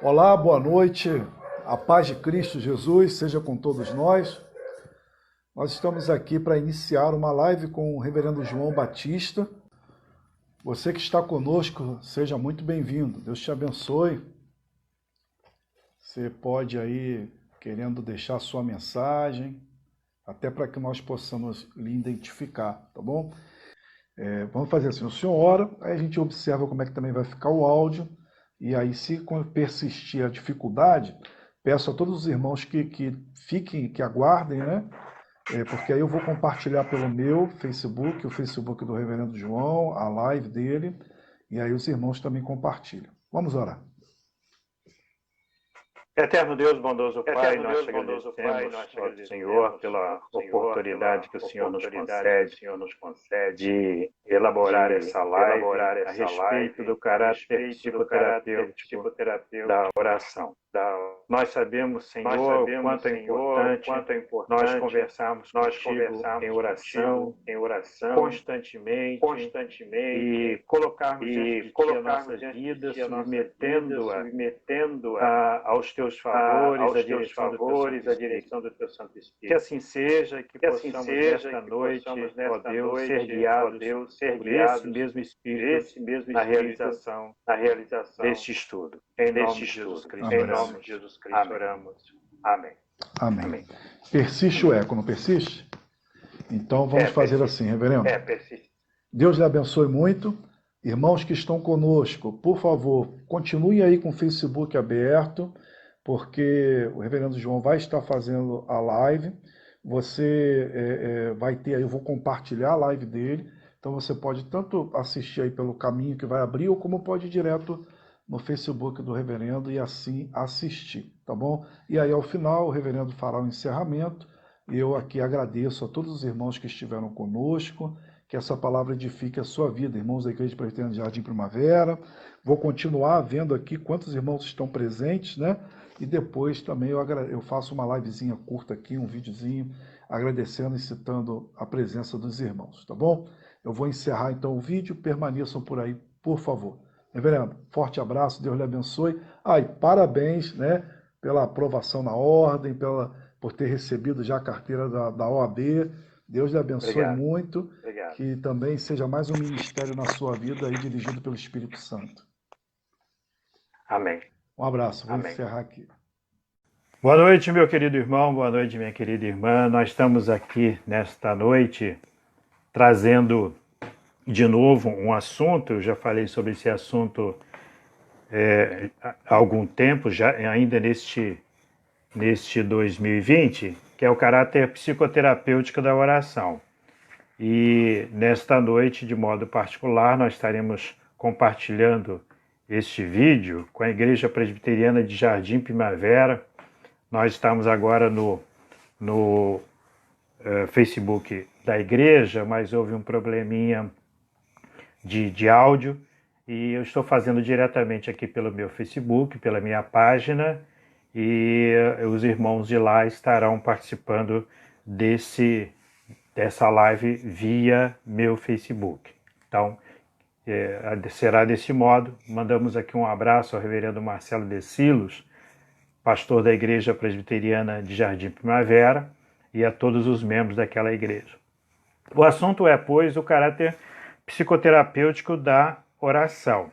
Olá, boa noite. A paz de Cristo Jesus seja com todos nós. Nós estamos aqui para iniciar uma live com o Reverendo João Batista. Você que está conosco, seja muito bem-vindo. Deus te abençoe. Você pode aí, querendo deixar sua mensagem, até para que nós possamos lhe identificar, tá bom? Vamos fazer assim, o senhor ora, aí a gente observa como é que também vai ficar o áudio, e aí se persistir a dificuldade, peço a todos os irmãos que fiquem, que aguardem, né? Porque aí eu vou compartilhar pelo meu Facebook, o Facebook do Reverendo João, a live dele, e aí os irmãos também compartilham. Vamos orar. Eterno Deus, bondoso Pai, nós te agradecemos, ó Senhor, pela oportunidade que o Senhor nos concede de elaborar essa live a respeito do caráter psicoterapêutico da oração. Nós sabemos, Senhor, o quanto é importante nós conversarmos contigo em oração, constantemente, e colocarmos diante de Ti a nossa vida, submetendo-a aos Teus favores, à direção do Teu Santo Espírito. Que assim seja, que possamos nesta noite, ó Deus, ser guiados por esse mesmo Espírito na realização deste estudo. Em nome de Jesus Cristo oramos. Amém. Amém. Persiste o eco, não persiste? Então vamos fazer assim, reverendo. Persiste. Deus lhe abençoe muito. Irmãos que estão conosco, por favor, continue aí com o Facebook aberto, porque o Reverendo João vai estar fazendo a live. Você vai ter aí, eu vou compartilhar a live dele, então você pode tanto assistir aí pelo caminho que vai abrir, ou como pode ir direto no Facebook do Reverendo e assim assistir, tá bom? E aí ao final o Reverendo fará o encerramento, e eu aqui agradeço a todos os irmãos que estiveram conosco, que essa palavra edifique a sua vida, irmãos da Igreja Presbiteriana de Jardim Primavera. Vou continuar vendo aqui quantos irmãos estão presentes, né? E depois também eu faço uma livezinha curta aqui, um videozinho, agradecendo e citando a presença dos irmãos, tá bom? Eu vou encerrar então o vídeo, permaneçam por aí, por favor. Reverendo, forte abraço, Deus lhe abençoe. E parabéns, né, pela aprovação na ordem, por ter recebido já a carteira da OAB. Deus lhe abençoe muito. Obrigado. Que também seja mais um ministério na sua vida aí, dirigido pelo Espírito Santo. Amém. Um abraço, vou encerrar aqui. Boa noite, meu querido irmão, boa noite, minha querida irmã. Nós estamos aqui nesta noite trazendo de novo um assunto. Eu já falei sobre esse assunto há algum tempo, já ainda neste 2020, que é o caráter psicoterapêutico da oração. E nesta noite, de modo particular, nós estaremos compartilhando este vídeo com a Igreja Presbiteriana de Jardim Primavera. Nós estamos agora no Facebook da igreja, mas houve um probleminha de áudio, e eu estou fazendo diretamente aqui pelo meu Facebook, pela minha página, e os irmãos de lá estarão participando dessa live via meu Facebook. Então, será desse modo. Mandamos aqui um abraço ao reverendo Marcelo de Silos, pastor da Igreja Presbiteriana de Jardim Primavera, e a todos os membros daquela igreja. O assunto é, pois, o caráter psicoterapêutico da oração.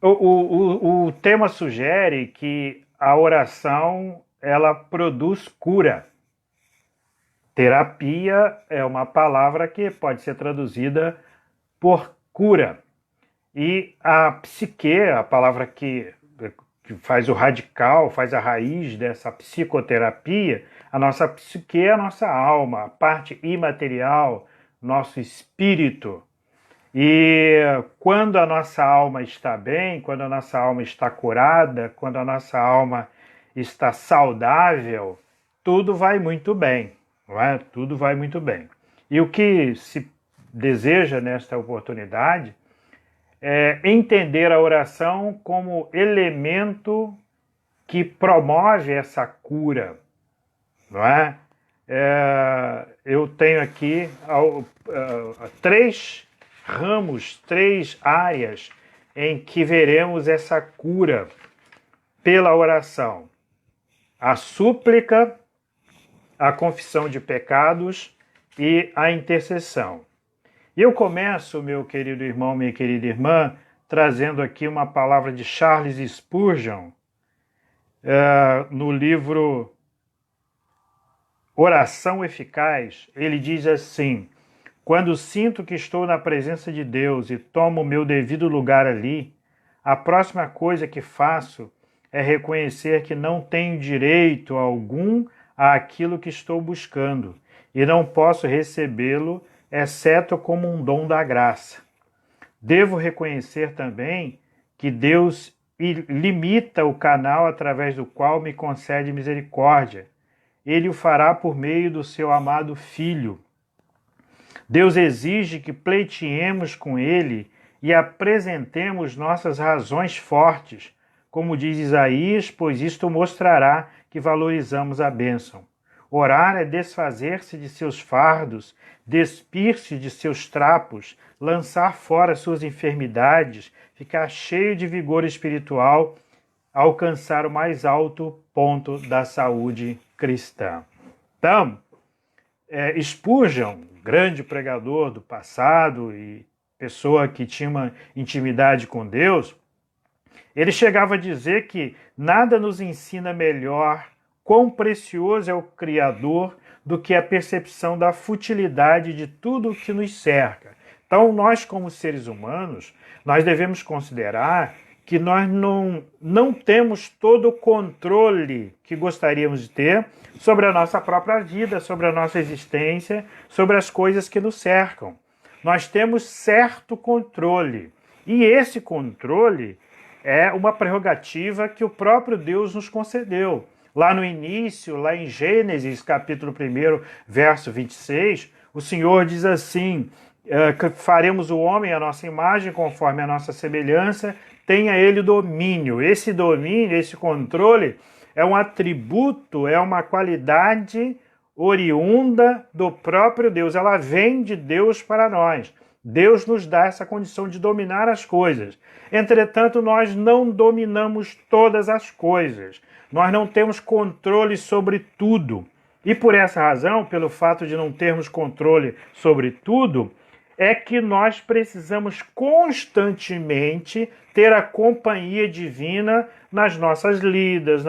O tema sugere que a oração, ela produz cura. Terapia é uma palavra que pode ser traduzida por cura. E a psique, a palavra que faz o radical, faz a raiz dessa psicoterapia, a nossa psique é a nossa alma, a parte imaterial, nosso espírito. E quando a nossa alma está bem, quando a nossa alma está curada, quando a nossa alma está saudável, tudo vai muito bem, não é? Tudo vai muito bem. E o que se deseja nesta oportunidade é entender a oração como elemento que promove essa cura, não é? Eu tenho aqui três ramos, três áreas em que veremos essa cura pela oração. A súplica, a confissão de pecados e a intercessão. E eu começo, meu querido irmão, minha querida irmã, trazendo aqui uma palavra de Charles Spurgeon, no livro Oração Eficaz. Ele diz assim: quando sinto que estou na presença de Deus e tomo o meu devido lugar ali, a próxima coisa que faço é reconhecer que não tenho direito algum àquilo que estou buscando e não posso recebê-lo, exceto como um dom da graça. Devo reconhecer também que Deus limita o canal através do qual me concede misericórdia. Ele o fará por meio do seu amado Filho. Deus exige que pleiteemos com Ele e apresentemos nossas razões fortes, como diz Isaías, pois isto mostrará que valorizamos a bênção. Orar é desfazer-se de seus fardos, despir-se de seus trapos, lançar fora suas enfermidades, ficar cheio de vigor espiritual, alcançar o mais alto ponto da saúde cristã. Então, Spurgeon, grande pregador do passado e pessoa que tinha uma intimidade com Deus, ele chegava a dizer que nada nos ensina melhor quão precioso é o Criador do que a percepção da futilidade de tudo o que nos cerca. Então, nós como seres humanos, nós devemos considerar que nós não temos todo o controle que gostaríamos de ter sobre a nossa própria vida, sobre a nossa existência, sobre as coisas que nos cercam. Nós temos certo controle, e esse controle é uma prerrogativa que o próprio Deus nos concedeu. Lá no início, lá em Gênesis, capítulo 1, verso 26, o Senhor diz assim: que faremos o homem à nossa imagem, conforme a nossa semelhança, tenha ele domínio. Esse domínio, esse controle, é um atributo, é uma qualidade oriunda do próprio Deus. Ela vem de Deus para nós. Deus nos dá essa condição de dominar as coisas. Entretanto, nós não dominamos todas as coisas. Nós não temos controle sobre tudo. E por essa razão, pelo fato de não termos controle sobre tudo, é que nós precisamos constantemente ter a companhia divina nas nossas lidas,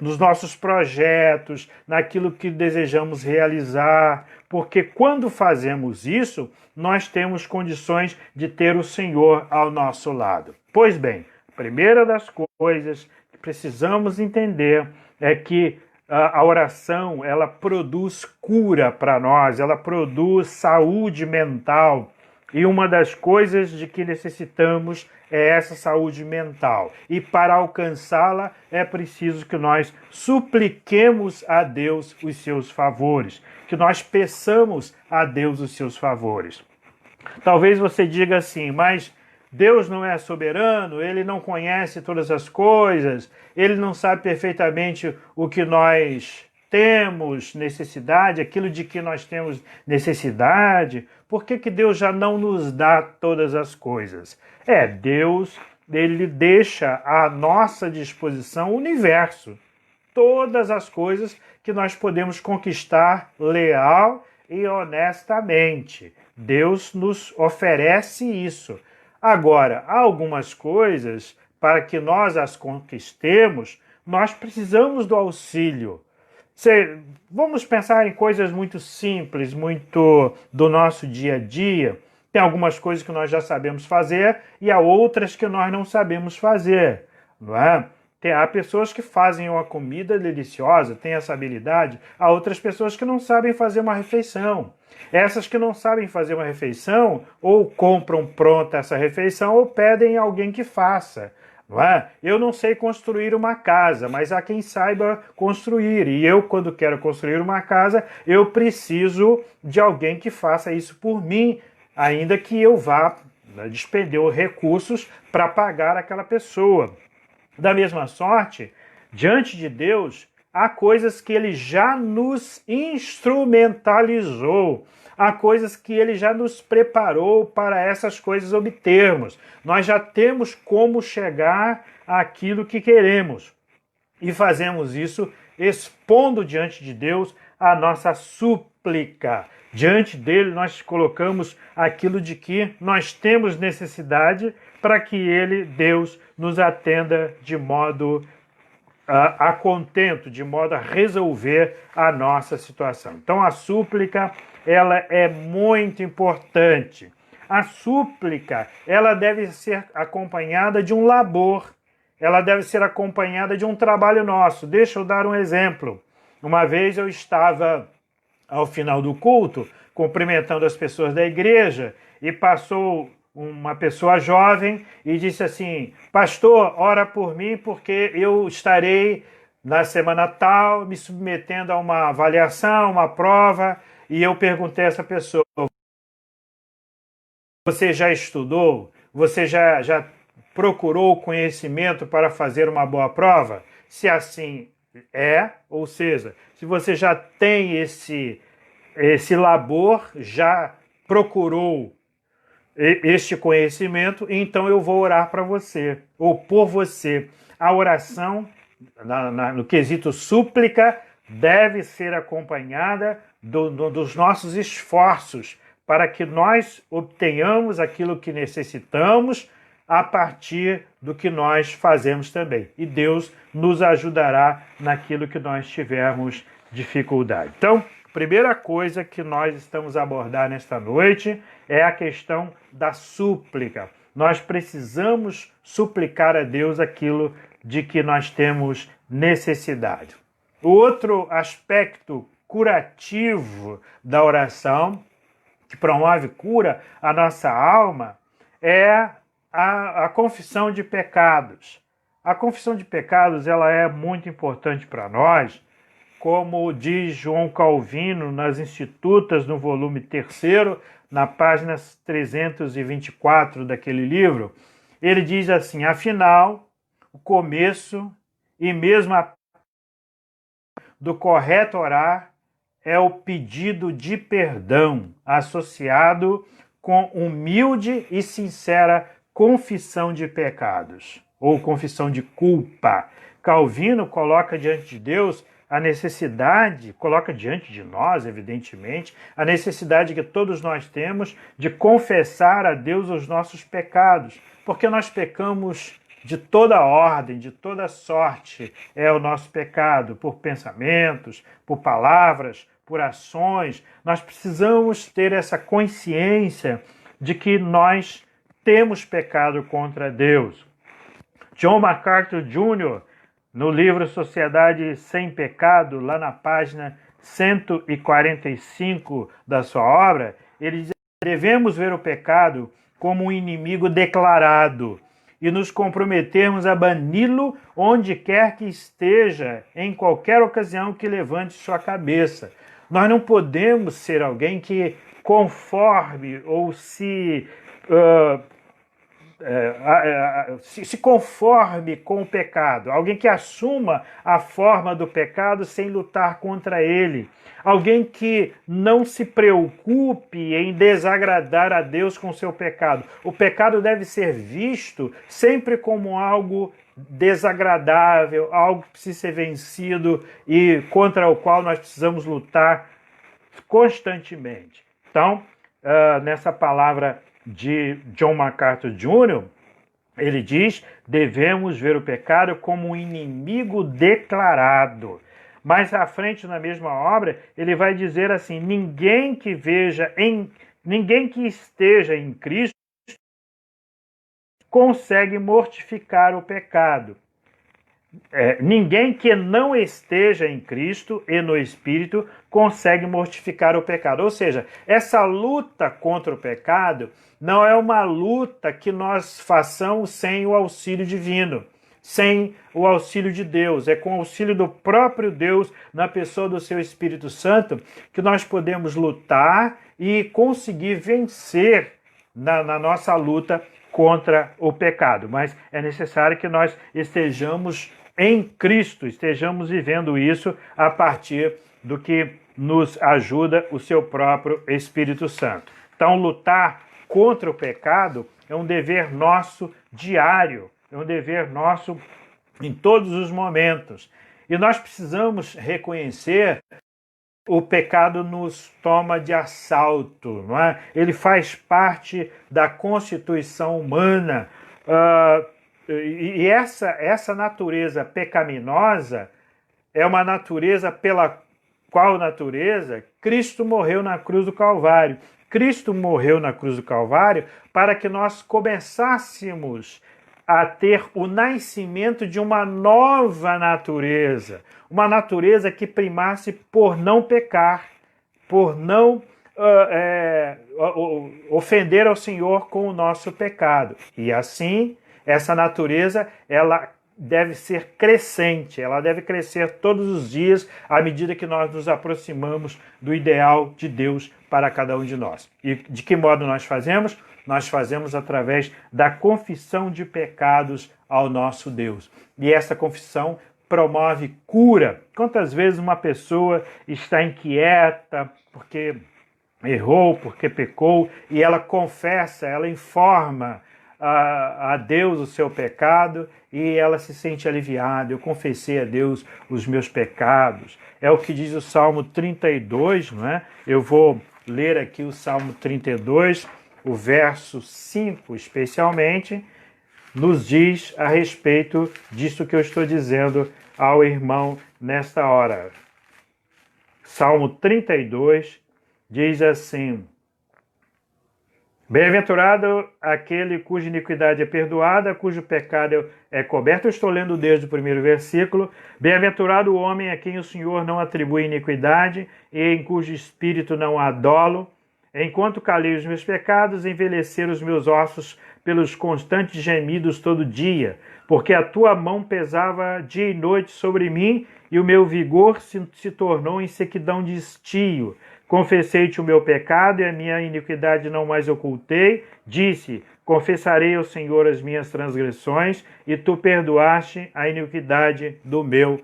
nos nossos projetos, naquilo que desejamos realizar, porque quando fazemos isso, nós temos condições de ter o Senhor ao nosso lado. Pois bem, a primeira das coisas que precisamos entender é que a oração, ela produz cura para nós, ela produz saúde mental. E uma das coisas de que necessitamos é essa saúde mental. E para alcançá-la é preciso que nós supliquemos a Deus os seus favores, que nós peçamos a Deus os seus favores. Talvez você diga assim, mas Deus não é soberano, Ele não conhece todas as coisas, Ele não sabe perfeitamente o que nós temos necessidade, aquilo de que nós temos necessidade. Por que Deus já não nos dá todas as coisas? Deus, Ele deixa à nossa disposição o universo, todas as coisas que nós podemos conquistar leal e honestamente. Deus nos oferece isso. Agora, há algumas coisas, para que nós as conquistemos, nós precisamos do auxílio. Vamos pensar em coisas muito simples, muito do nosso dia a dia. Tem algumas coisas que nós já sabemos fazer e há outras que nós não sabemos fazer, não é? Há pessoas que fazem uma comida deliciosa, têm essa habilidade. Há outras pessoas que não sabem fazer uma refeição. Essas que não sabem fazer uma refeição, ou compram pronta essa refeição, ou pedem a alguém que faça. Não é? Eu não sei construir uma casa, mas há quem saiba construir. E eu, quando quero construir uma casa, eu preciso de alguém que faça isso por mim, ainda que eu vá despender recursos para pagar aquela pessoa. Da mesma sorte, diante de Deus, há coisas que Ele já nos instrumentalizou. há coisas que ele já nos preparou para essas coisas obtermos. Nós já temos como chegar àquilo que queremos. E fazemos isso expondo diante de Deus a nossa súplica. Diante dele nós colocamos aquilo de que nós temos necessidade para que ele, Deus, nos atenda de modo a contento, de modo a resolver a nossa situação. Então a súplica, ela é muito importante. A súplica, ela deve ser acompanhada de um labor, ela deve ser acompanhada de um trabalho nosso. Deixa eu dar um exemplo. Uma vez eu estava, ao final do culto, cumprimentando as pessoas da igreja, e passou uma pessoa jovem e disse assim: pastor, ora por mim porque eu estarei na semana tal me submetendo a uma avaliação, uma prova. E eu perguntei a essa pessoa: você já estudou? Você já procurou conhecimento para fazer uma boa prova? Se assim é, ou seja, se você já tem esse labor, já procurou este conhecimento, então eu vou orar para você, ou por você. A oração, no quesito súplica, deve ser acompanhada dos nossos esforços para que nós obtenhamos aquilo que necessitamos a partir do que nós fazemos também. E Deus nos ajudará naquilo que nós tivermos dificuldade. Então, primeira coisa que nós estamos a abordar nesta noite é a questão da súplica. Nós precisamos suplicar a Deus aquilo de que nós temos necessidade. O outro aspecto curativo da oração, que promove cura à nossa alma, é a confissão de pecados. A confissão de pecados, ela é muito importante para nós, como diz João Calvino nas Institutas, no volume 3º, na página 324 daquele livro. Ele diz assim: afinal, o começo e mesmo a do correto orar é o pedido de perdão, associado com humilde e sincera confissão de pecados, ou confissão de culpa. Calvino coloca diante de Deus a necessidade, coloca diante de nós, evidentemente, a necessidade que todos nós temos de confessar a Deus os nossos pecados, porque nós pecamos de toda ordem, de toda sorte é o nosso pecado, por pensamentos, por palavras, por ações. Nós precisamos ter essa consciência de que nós temos pecado contra Deus. John MacArthur Jr., no livro Sociedade Sem Pecado, lá na página 145 da sua obra, ele diz: devemos ver o pecado como um inimigo declarado e nos comprometermos a bani-lo onde quer que esteja, em qualquer ocasião que levante sua cabeça. Nós não podemos ser alguém que conforme ou se conforme com o pecado, alguém que assuma a forma do pecado sem lutar contra ele, alguém que não se preocupe em desagradar a Deus com seu pecado. O pecado deve ser visto sempre como algo desagradável, algo que precisa ser vencido e contra o qual nós precisamos lutar constantemente. Então, nessa palavra de John MacArthur Jr., ele diz: devemos ver o pecado como um inimigo declarado. Mais à frente, na mesma obra, ele vai dizer assim: ninguém que esteja em Cristo consegue mortificar o pecado. Ninguém que não esteja em Cristo e no Espírito consegue mortificar o pecado. Ou seja, essa luta contra o pecado não é uma luta que nós façamos sem o auxílio divino, sem o auxílio de Deus. É com o auxílio do próprio Deus, na pessoa do seu Espírito Santo, que nós podemos lutar e conseguir vencer na nossa luta contra o pecado. Mas é necessário que nós estejamos em Cristo, estejamos vivendo isso a partir do que nos ajuda o seu próprio Espírito Santo. Então, lutar contra o pecado é um dever nosso diário, é um dever nosso em todos os momentos. E nós precisamos reconhecer o pecado nos toma de assalto, não é? Ele faz parte da constituição humana. E essa natureza pecaminosa é uma natureza pela qual natureza Cristo morreu na cruz do Calvário. Cristo morreu na cruz do Calvário para que nós começássemos a ter o nascimento de uma nova natureza, uma natureza que primasse por não pecar, por não ofender ao Senhor com o nosso pecado. E assim, essa natureza, ela deve ser crescente, ela deve crescer todos os dias à medida que nós nos aproximamos do ideal de Deus para cada um de nós. E de que modo nós fazemos? Nós fazemos através da confissão de pecados ao nosso Deus. E essa confissão promove cura. Quantas vezes uma pessoa está inquieta porque errou, porque pecou, e ela confessa, ela informa a Deus o seu pecado e ela se sente aliviada. Eu confessei a Deus os meus pecados. É o que diz o Salmo 32, não é? Eu vou ler aqui o Salmo 32, o verso 5 especialmente, nos diz a respeito disso que eu estou dizendo ao irmão nesta hora. Salmo 32 diz assim: bem-aventurado aquele cuja iniquidade é perdoada, cujo pecado é coberto. Eu estou lendo desde o primeiro versículo. Bem-aventurado o homem a quem o Senhor não atribui iniquidade e em cujo espírito não há dolo. Enquanto calei os meus pecados, envelheceram os meus ossos pelos constantes gemidos todo dia, porque a tua mão pesava dia e noite sobre mim e o meu vigor se tornou em sequidão de estio. Confessei-te o meu pecado e a minha iniquidade não mais ocultei. Disse: confessarei ao Senhor as minhas transgressões e tu perdoaste a iniquidade do meu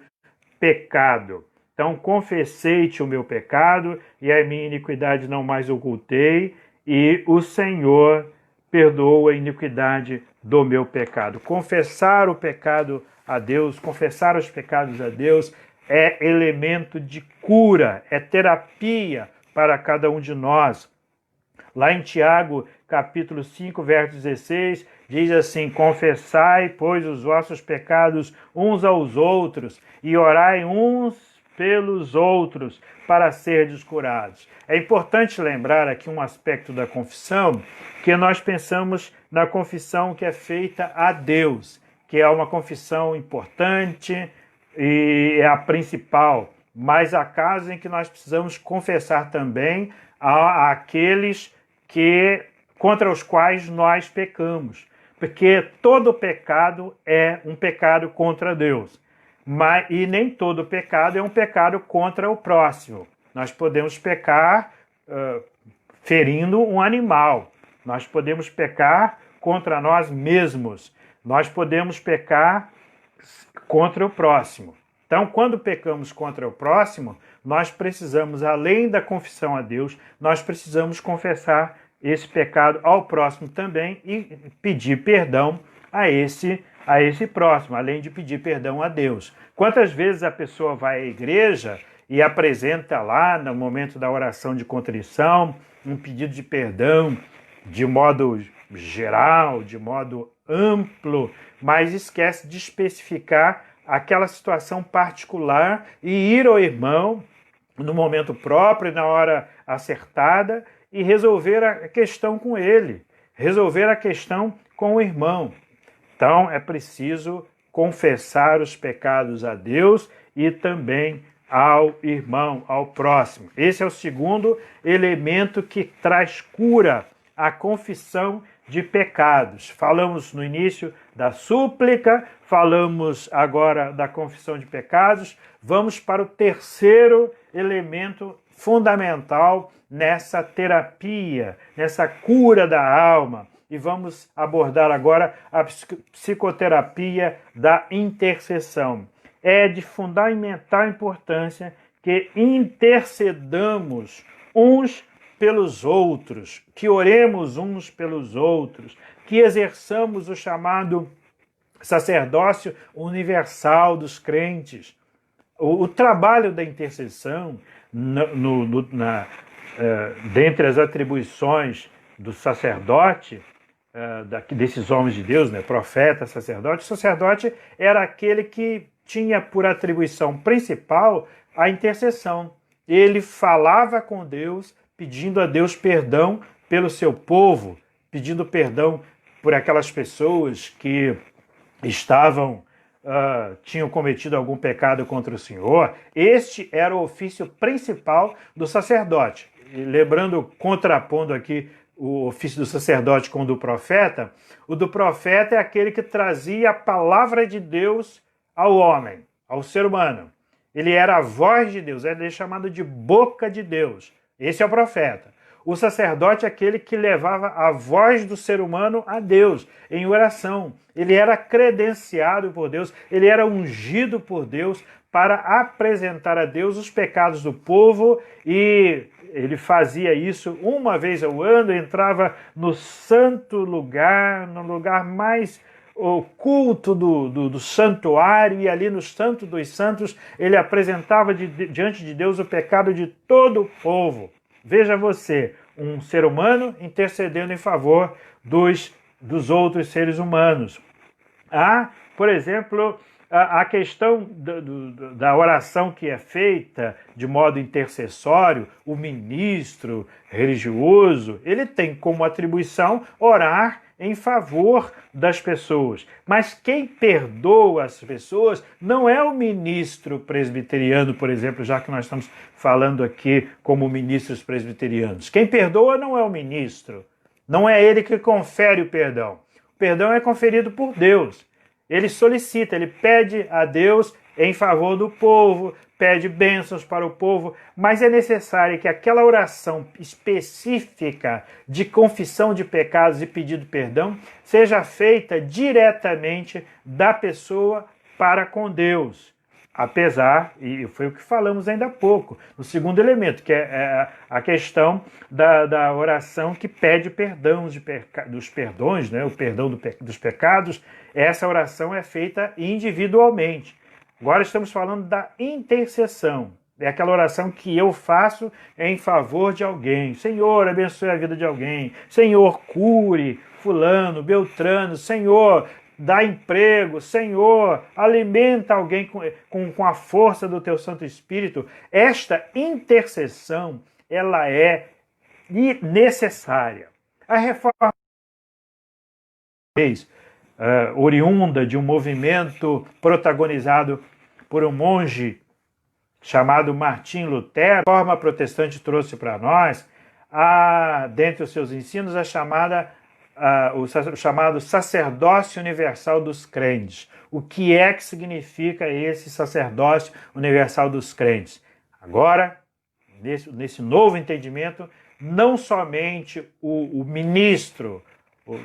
pecado. Então, confessei-te o meu pecado e a minha iniquidade não mais ocultei, e o Senhor perdoou a iniquidade do meu pecado. Confessar o pecado a Deus, confessar os pecados a Deus, é elemento de cura, é terapia para cada um de nós. Lá em Tiago, capítulo 5, verso 16, diz assim: confessai, pois, os vossos pecados uns aos outros e orai uns pelos outros para serdes curados. É importante lembrar aqui um aspecto da confissão, que nós pensamos na confissão que é feita a Deus, que é uma confissão importante e é a principal, mas há casos em que nós precisamos confessar também àqueles contra os quais nós pecamos, porque todo pecado é um pecado contra Deus. E nem todo pecado é um pecado contra o próximo. Nós podemos pecar ferindo um animal. Nós podemos pecar contra nós mesmos. Nós podemos pecar contra o próximo. Então, quando pecamos contra o próximo, nós precisamos, além da confissão a Deus, nós precisamos confessar esse pecado ao próximo também e pedir perdão a esse próximo, além de pedir perdão a Deus. Quantas vezes a pessoa vai à igreja e apresenta lá, no momento da oração de contrição, um pedido de perdão de modo geral, de modo amplo, mas esquece de especificar aquela situação particular e ir ao irmão no momento próprio, na hora acertada, e resolver a questão com ele, resolver a questão com o irmão. Então, é preciso confessar os pecados a Deus e também ao irmão, ao próximo. Esse é o segundo elemento que traz cura, a confissão de pecados. Falamos no início da súplica, falamos agora da confissão de pecados. Vamos para o terceiro elemento fundamental nessa terapia, nessa cura da alma. E vamos abordar agora a psicoterapia da intercessão. É de fundamental importância que intercedamos uns pelos outros, que oremos uns pelos outros, que exerçamos o chamado sacerdócio universal dos crentes. O trabalho da intercessão, dentre as atribuições do sacerdote, desses homens de Deus, né, profeta, sacerdote, o sacerdote era aquele que tinha por atribuição principal a intercessão. Ele falava com Deus, pedindo a Deus perdão pelo seu povo, pedindo perdão por aquelas pessoas que tinham cometido algum pecado contra o Senhor. Este era o ofício principal do sacerdote. E lembrando, contrapondo aqui o ofício do sacerdote com o do profeta, o do profeta é aquele que trazia a palavra de Deus ao homem, ao ser humano. Ele era a voz de Deus, ele é chamado de boca de Deus. Esse é o profeta. O sacerdote é aquele que levava a voz do ser humano a Deus, em oração. Ele era credenciado por Deus, ele era ungido por Deus para apresentar a Deus os pecados do povo, e ele fazia isso uma vez ao ano, entrava no santo lugar, no lugar mais oculto do santuário, e ali no Santo dos Santos ele apresentava diante de Deus o pecado de todo o povo. Veja você, um ser humano intercedendo em favor dos outros seres humanos. Por exemplo, a questão da oração que é feita de modo intercessório, o ministro religioso, ele tem como atribuição orar em favor das pessoas. Mas quem perdoa as pessoas não é o ministro presbiteriano, por exemplo, já que nós estamos falando aqui como ministros presbiterianos. Quem perdoa não é o ministro, não é ele que confere o perdão. O perdão é conferido por Deus. Ele solicita, ele pede a Deus em favor do povo, pede bênçãos para o povo, mas é necessário que aquela oração específica de confissão de pecados e pedido de perdão seja feita diretamente da pessoa para com Deus. Apesar, e foi o que falamos ainda há pouco, no segundo elemento, que é a questão da oração que pede perdão dos perdões, né? O perdão dos pecados, essa oração é feita individualmente. Agora estamos falando da intercessão. É aquela oração que eu faço em favor de alguém. Senhor, abençoe a vida de alguém. Senhor, cure fulano, beltrano. Senhor, dá emprego. Senhor, alimenta alguém com a força do teu Santo Espírito. Esta intercessão, ela é necessária. A reforma oriunda de um movimento protagonizado por um monge chamado Martim Lutero. A reforma protestante trouxe para nós, dentre os seus ensinos, o chamado sacerdócio universal dos crentes. O que é que significa esse sacerdócio universal dos crentes? Agora, nesse novo entendimento, não somente o ministro,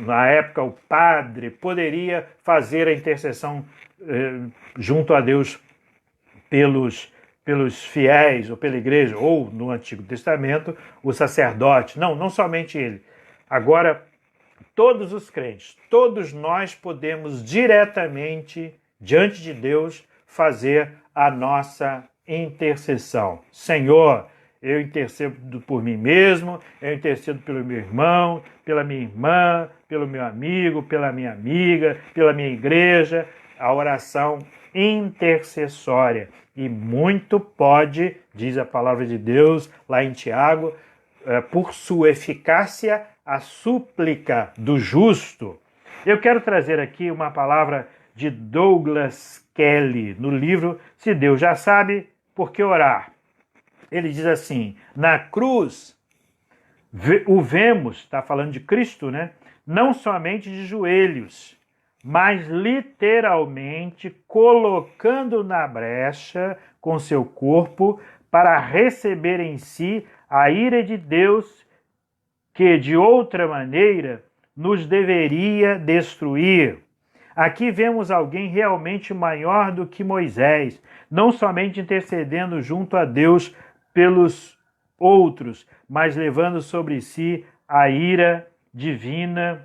na época o padre, poderia fazer a intercessão junto a Deus pelos fiéis ou pela igreja, ou no Antigo Testamento, o sacerdote. Não somente ele. Agora, todos os crentes, todos nós podemos diretamente, diante de Deus, fazer a nossa intercessão. Senhor, eu intercedo por mim mesmo, eu intercedo pelo meu irmão, pela minha irmã, pelo meu amigo, pela minha amiga, pela minha igreja. A oração intercessória. E muito pode, diz a palavra de Deus lá em Tiago, por sua eficácia, a súplica do justo. Eu quero trazer aqui uma palavra de Douglas Kelly, no livro Se Deus Já Sabe, Por Que Orar? Ele diz assim: na cruz, o vemos, está falando de Cristo, né? Não somente de joelhos, mas literalmente colocando na brecha com seu corpo para receber em si a ira de Deus que, de outra maneira, nos deveria destruir. Aqui vemos alguém realmente maior do que Moisés, não somente intercedendo junto a Deus pelos outros, mas levando sobre si a ira divina,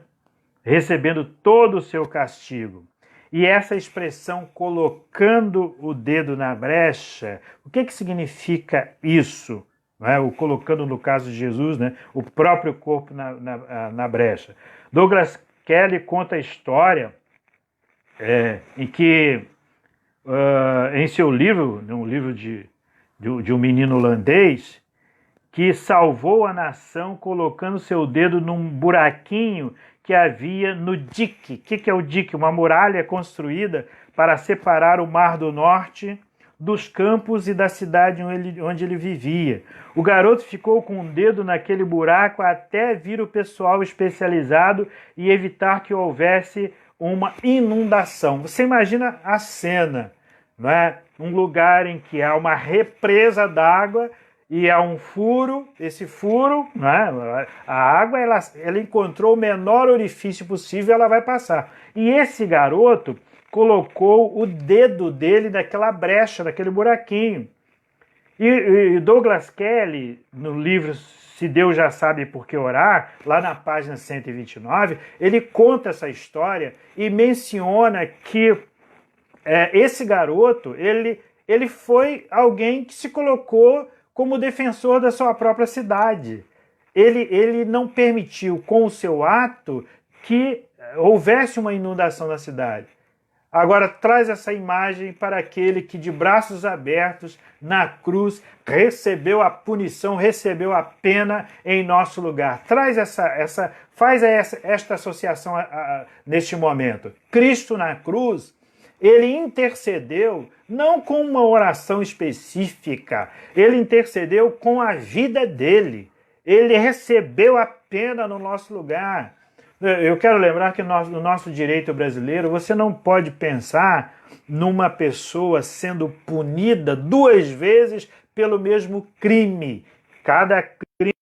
recebendo todo o seu castigo. E essa expressão, colocando o dedo na brecha, o que significa isso? O colocando, no caso de Jesus, né, o próprio corpo na brecha. Douglas Kelly conta a história em que, em seu livro, um livro de um menino holandês, que salvou a nação colocando seu dedo num buraquinho que havia no dique. O que é o dique? Uma muralha construída para separar o Mar do Norte dos campos e da cidade onde ele vivia. O garoto ficou com o dedo naquele buraco até vir o pessoal especializado e evitar que houvesse uma inundação. Você imagina a cena, não é? Um lugar em que há uma represa d'água e há um furo, esse furo, né, a água ela encontrou o menor orifício possível, ela vai passar. E esse garoto colocou o dedo dele naquela brecha, naquele buraquinho. E Douglas Kelly, no livro Se Deus Já Sabe Por Que Orar, lá na página 129, ele conta essa história e menciona que esse garoto, ele foi alguém que se colocou como defensor da sua própria cidade. Ele não permitiu, com o seu ato, que houvesse uma inundação na cidade. Agora, traz essa imagem para aquele que, de braços abertos, na cruz, recebeu a punição, recebeu a pena em nosso lugar. Faz esta associação neste momento. Cristo na cruz, ele intercedeu não com uma oração específica, ele intercedeu com a vida dele. Ele recebeu a pena no nosso lugar. Eu quero lembrar que no nosso direito brasileiro, você não pode pensar numa pessoa sendo punida 2 vezes pelo mesmo crime. Cada crime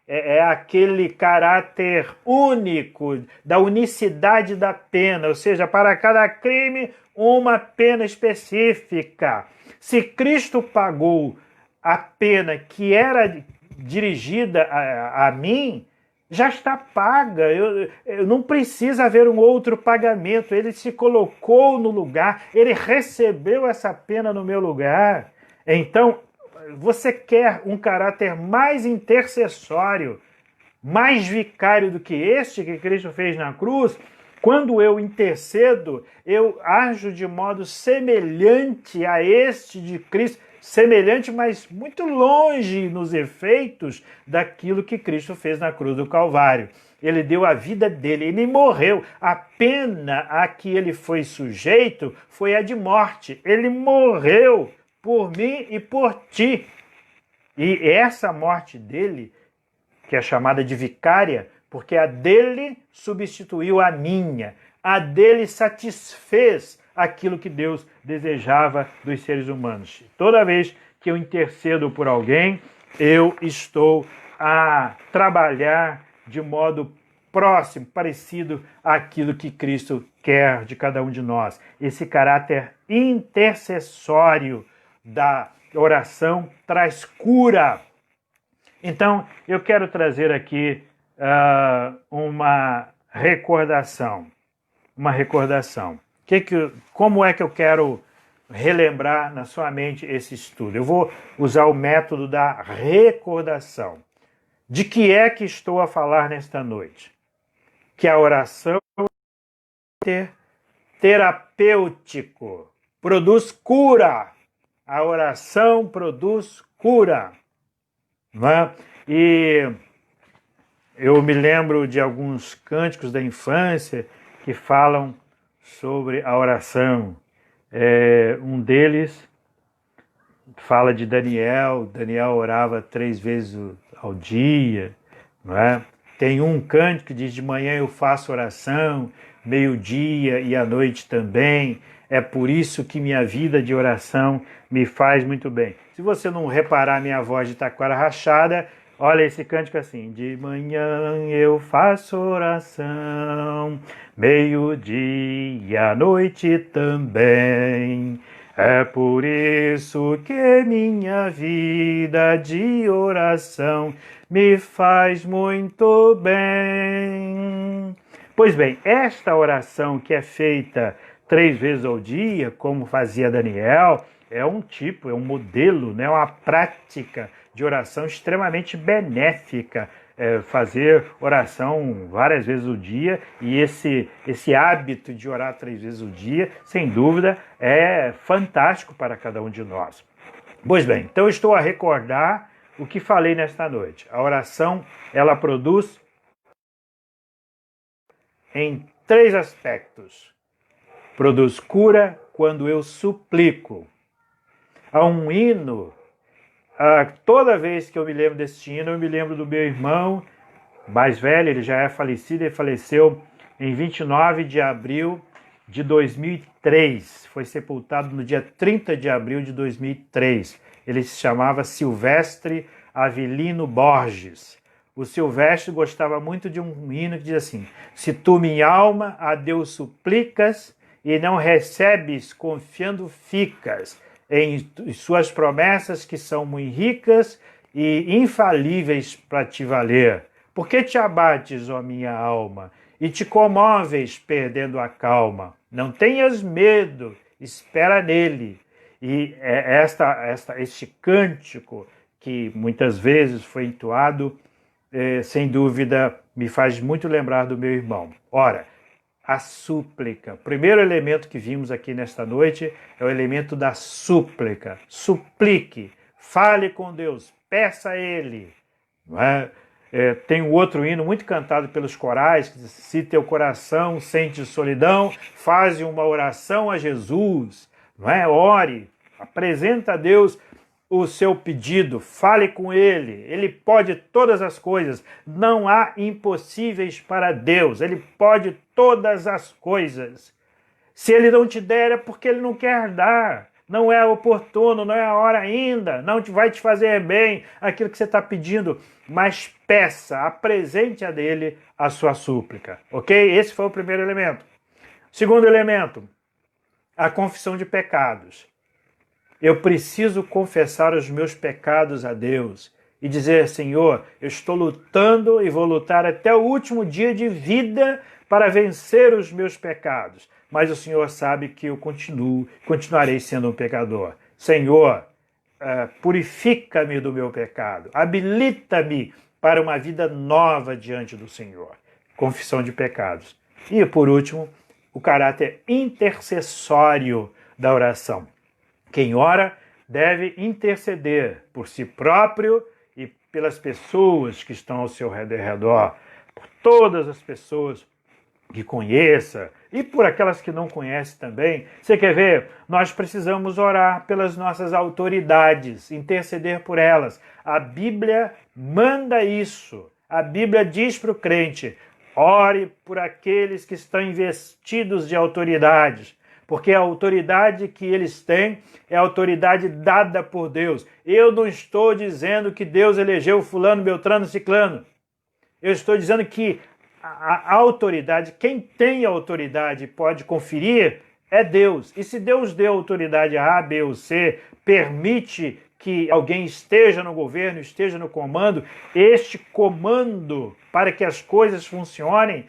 é aquele caráter único, da unicidade da pena, ou seja, para cada crime, uma pena específica. Se Cristo pagou a pena que era dirigida a mim, já está paga, eu não precisa haver um outro pagamento, ele se colocou no lugar, ele recebeu essa pena no meu lugar. Então, você quer um caráter mais intercessório, mais vicário do que este que Cristo fez na cruz? Quando eu intercedo, eu ajo de modo semelhante a este de Cristo, semelhante, mas muito longe nos efeitos daquilo que Cristo fez na cruz do Calvário. Ele deu a vida dele, ele morreu. A pena a que ele foi sujeito foi a de morte. Ele morreu por mim e por ti. E essa morte dele, que é chamada de vicária, porque a dele substituiu a minha, a dele satisfez aquilo que Deus desejava dos seres humanos. Toda vez que eu intercedo por alguém, eu estou a trabalhar de modo próximo, parecido àquilo que Cristo quer de cada um de nós. Esse caráter intercessório da oração traz cura. Então, eu quero trazer aqui uma recordação. Como é que eu quero relembrar na sua mente esse estudo? Eu vou usar o método da recordação. De que é que estou a falar nesta noite? Que a oração é terapêutico, produz cura. A oração produz cura. Não é? E eu me lembro de alguns cânticos da infância que falam sobre a oração. Um deles fala de Daniel. Daniel orava 3 vezes ao dia, não é? Tem um cântico que diz: de manhã eu faço oração, meio-dia e à noite também. É por isso que minha vida de oração me faz muito bem. Se você não reparar minha voz de taquara rachada, Olha esse cântico assim: de manhã eu faço oração, meio-dia, à noite também. É por isso que minha vida de oração me faz muito bem. Pois bem, esta oração que é feita 3 vezes ao dia, como fazia Daniel, é um tipo, é um modelo, né, uma prática de oração extremamente benéfica. Fazer oração várias vezes ao dia, e esse hábito de orar 3 vezes ao dia, sem dúvida, é fantástico para cada um de nós. Pois bem, então eu estou a recordar o que falei nesta noite. A oração, ela produz em 3 aspectos. Produz cura quando eu suplico. Há um hino, toda vez que eu me lembro desse hino, eu me lembro do meu irmão mais velho, ele já é falecido, ele faleceu em 29 de abril de 2003. Foi sepultado no dia 30 de abril de 2003. Ele se chamava Silvestre Avelino Borges. O Silvestre gostava muito de um hino que diz assim: se tu, minha alma, a Deus suplicas e não recebes, confiando ficas em suas promessas que são muito ricas e infalíveis para te valer. Por que te abates, ó minha alma, e te comoves, perdendo a calma? Não tenhas medo, espera nele. E este cântico, que muitas vezes foi entoado, sem dúvida, me faz muito lembrar do meu irmão. Ora, a súplica. O primeiro elemento que vimos aqui nesta noite é o elemento da súplica. Suplique, fale com Deus, peça a Ele. Não é? Tem um outro hino muito cantado pelos corais, que diz: se teu coração sente solidão, faze uma oração a Jesus. Não é? Ore, apresenta a Deus o seu pedido, fale com Ele pode todas as coisas, não há impossíveis para Deus, Ele pode todas as coisas. Se Ele não te der é porque Ele não quer dar, não é oportuno, não é a hora ainda, não vai te fazer bem aquilo que você está pedindo, mas peça, apresente a dele a sua súplica, ok? Esse foi o primeiro elemento. Segundo elemento, a confissão de pecados. Eu preciso confessar os meus pecados a Deus e dizer: Senhor, eu estou lutando e vou lutar até o último dia de vida para vencer os meus pecados. Mas o Senhor sabe que eu continuarei sendo um pecador. Senhor, purifica-me do meu pecado, habilita-me para uma vida nova diante do Senhor. Confissão de pecados. E, por último, o caráter intercessório da oração. Quem ora deve interceder por si próprio e pelas pessoas que estão ao seu redor, por todas as pessoas que conheça e por aquelas que não conhece também. Você quer ver? Nós precisamos orar pelas nossas autoridades, interceder por elas. A Bíblia manda isso. A Bíblia diz para o crente: ore por aqueles que estão investidos de autoridades, porque a autoridade que eles têm é a autoridade dada por Deus. Eu não estou dizendo que Deus elegeu fulano, beltrano, ciclano. Eu estou dizendo que a autoridade, quem tem autoridade e pode conferir, é Deus. E se Deus deu autoridade a A, B ou C, permite que alguém esteja no governo, esteja no comando, este comando, para que as coisas funcionem,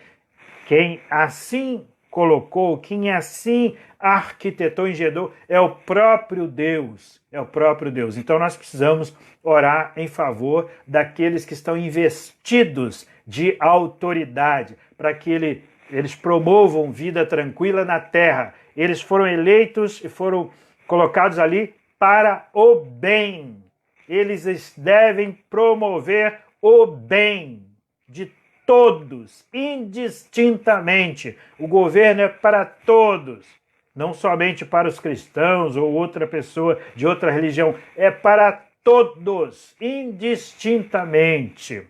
quem assim colocou, quem assim arquitetou, engendrou, é o próprio Deus. É o próprio Deus. Então nós precisamos orar em favor daqueles que estão investidos de autoridade, para que eles promovam vida tranquila na terra. Eles foram eleitos e foram colocados ali para o bem. Eles devem promover o bem de todos, indistintamente. O governo é para todos, não somente para os cristãos ou outra pessoa de outra religião, é para todos, indistintamente.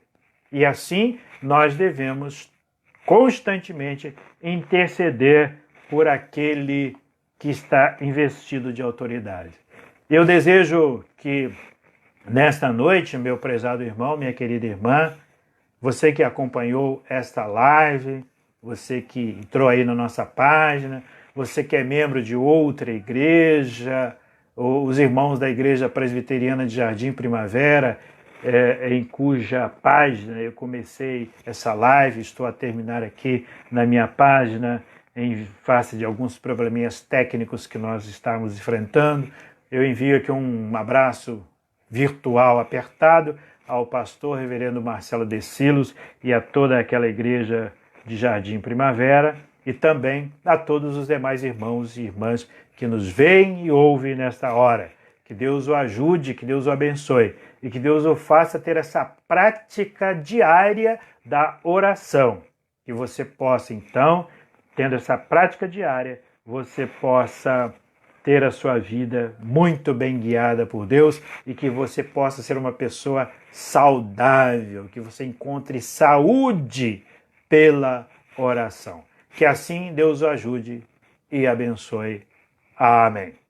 E assim nós devemos constantemente interceder por aquele que está investido de autoridade. Eu desejo que Nesta noite, meu prezado irmão, minha querida irmã, você que acompanhou esta live, você que entrou aí na nossa página, você que é membro de outra igreja, ou os irmãos da Igreja Presbiteriana de Jardim Primavera, em cuja página eu comecei essa live, estou a terminar aqui na minha página, em face de alguns probleminhas técnicos que nós estamos enfrentando. Eu envio aqui um abraço virtual apertado ao pastor reverendo Marcelo Decilos e a toda aquela igreja de Jardim Primavera e também a todos os demais irmãos e irmãs que nos veem e ouvem nesta hora. Que Deus o ajude, que Deus o abençoe e que Deus o faça ter essa prática diária da oração. Que você possa, então, tendo essa prática diária, você possa ter a sua vida muito bem guiada por Deus e que você possa ser uma pessoa saudável, que você encontre saúde pela oração. Que assim Deus o ajude e abençoe. Amém.